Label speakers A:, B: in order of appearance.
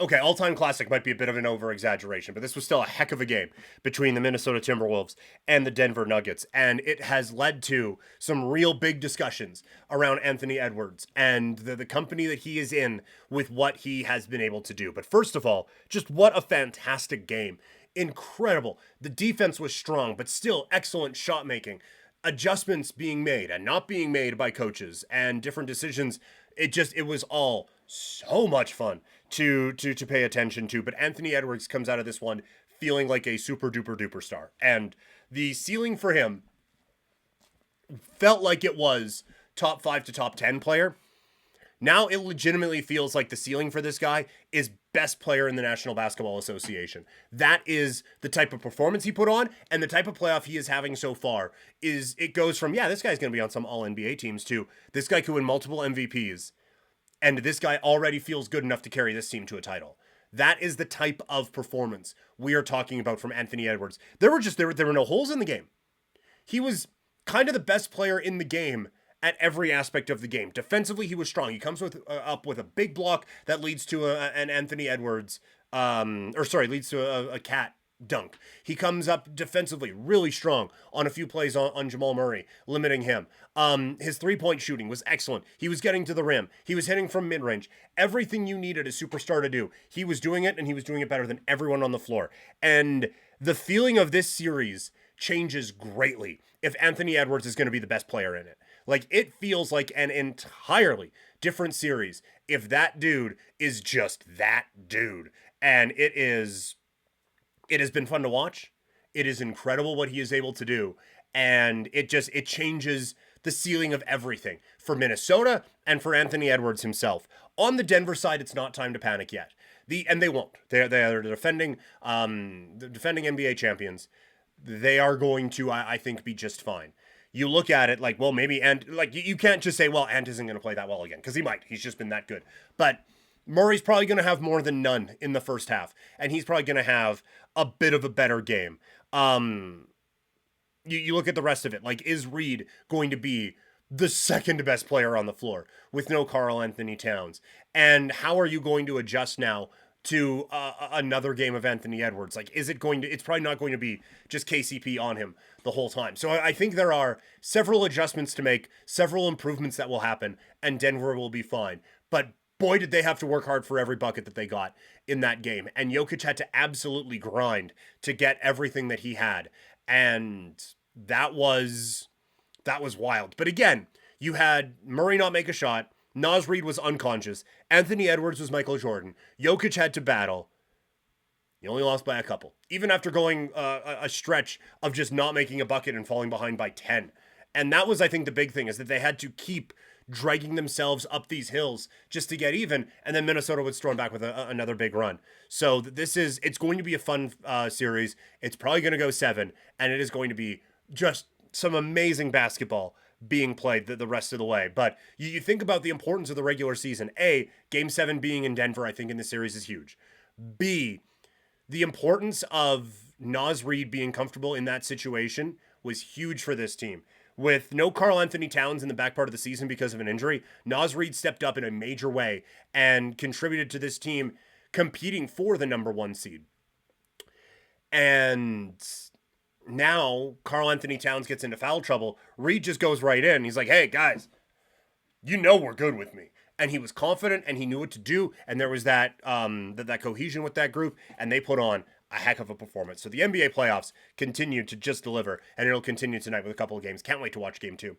A: Okay, all-time classic might be a bit of an over-exaggeration, but this was still a heck of a game between the Minnesota Timberwolves and the Denver Nuggets, and it has led to some real big discussions around Anthony Edwards and the company that he is in with what he has been able to do. But first of all, just what a fantastic game. Incredible. The defense was strong, but still excellent shot making. Adjustments being made and not being made by coaches and different decisions. It was all so much fun to pay attention to. But Anthony Edwards comes out of this one feeling like a super duper duper star. And the ceiling for him felt like it was top 5 to top 10 player. Now it legitimately feels like the ceiling for this guy is best player in the National Basketball Association. That is the type of performance he put on, and the type of playoff he is having so far is it goes from, yeah, this guy's going to be on some all NBA teams too. This guy could win multiple MVPs, and this guy already feels good enough to carry this team to a title. That is the type of performance we are talking about from Anthony Edwards. There were no holes in the game. He was kind of the best player in the game at every aspect of the game. Defensively, he was strong. He comes up with a big block that leads to an Anthony Edwards, leads to a cat dunk. He comes up defensively really strong on a few plays on Jamal Murray, limiting him. His three-point shooting was excellent. He was getting to the rim. He was hitting from mid-range. Everything you needed a superstar to do, he was doing it, and he was doing it better than everyone on the floor. And the feeling of this series changes greatly if Anthony Edwards is going to be the best player in it. Like, it feels like an entirely different series if that dude is just that dude. And it has been fun to watch. It is incredible what he is able to do. And it changes the ceiling of everything for Minnesota and for Anthony Edwards himself. On the Denver side, it's not time to panic yet. And they won't. They are defending NBA champions. They are going to, I think, be just fine. You look at it like, well, maybe Ant, like, you can't just say, well, Ant isn't going to play that well again, because he might. He's just been that good. But Murray's probably going to have more than none in the first half, and he's probably going to have a bit of a better game. You look at the rest of it, like, is Reed going to be the second best player on the floor with no Karl Anthony Towns? And how are you going to adjust now to another game of Anthony Edwards? Like, it's probably not going to be just KCP on him the whole time. So I think there are several adjustments to make, several improvements that will happen, and Denver will be fine. But boy, did they have to work hard for every bucket that they got in that game. And Jokic had to absolutely grind to get everything that he had. And that was wild. But again, you had Murray not make a shot. Naz Reid was unconscious. Anthony Edwards was Michael Jordan. Jokic had to battle. He only lost by a couple. Even after going a stretch of just not making a bucket and falling behind by 10. And that was, I think, the big thing, is that they had to keep dragging themselves up these hills just to get even. And then Minnesota would storm back with another big run. So it's going to be a fun series. It's probably going to go 7. And it is going to be just some amazing basketball being played the rest of the way. But you think about the importance of the regular season. A, Game 7 being in Denver, I think, in the series is huge. B, the importance of Naz Reid being comfortable in that situation was huge for this team. With no Karl Anthony Towns in the back part of the season because of an injury, Naz Reid stepped up in a major way and contributed to this team competing for the number 1 seed. And now Karl Anthony Towns gets into foul trouble. Reid just goes right in. He's like, hey, guys, you know we're good with me. And he was confident, and he knew what to do. And there was that cohesion with that group, and they put on a heck of a performance. So the NBA playoffs continue to just deliver, and it'll continue tonight with a couple of games. Can't wait to watch Game 2.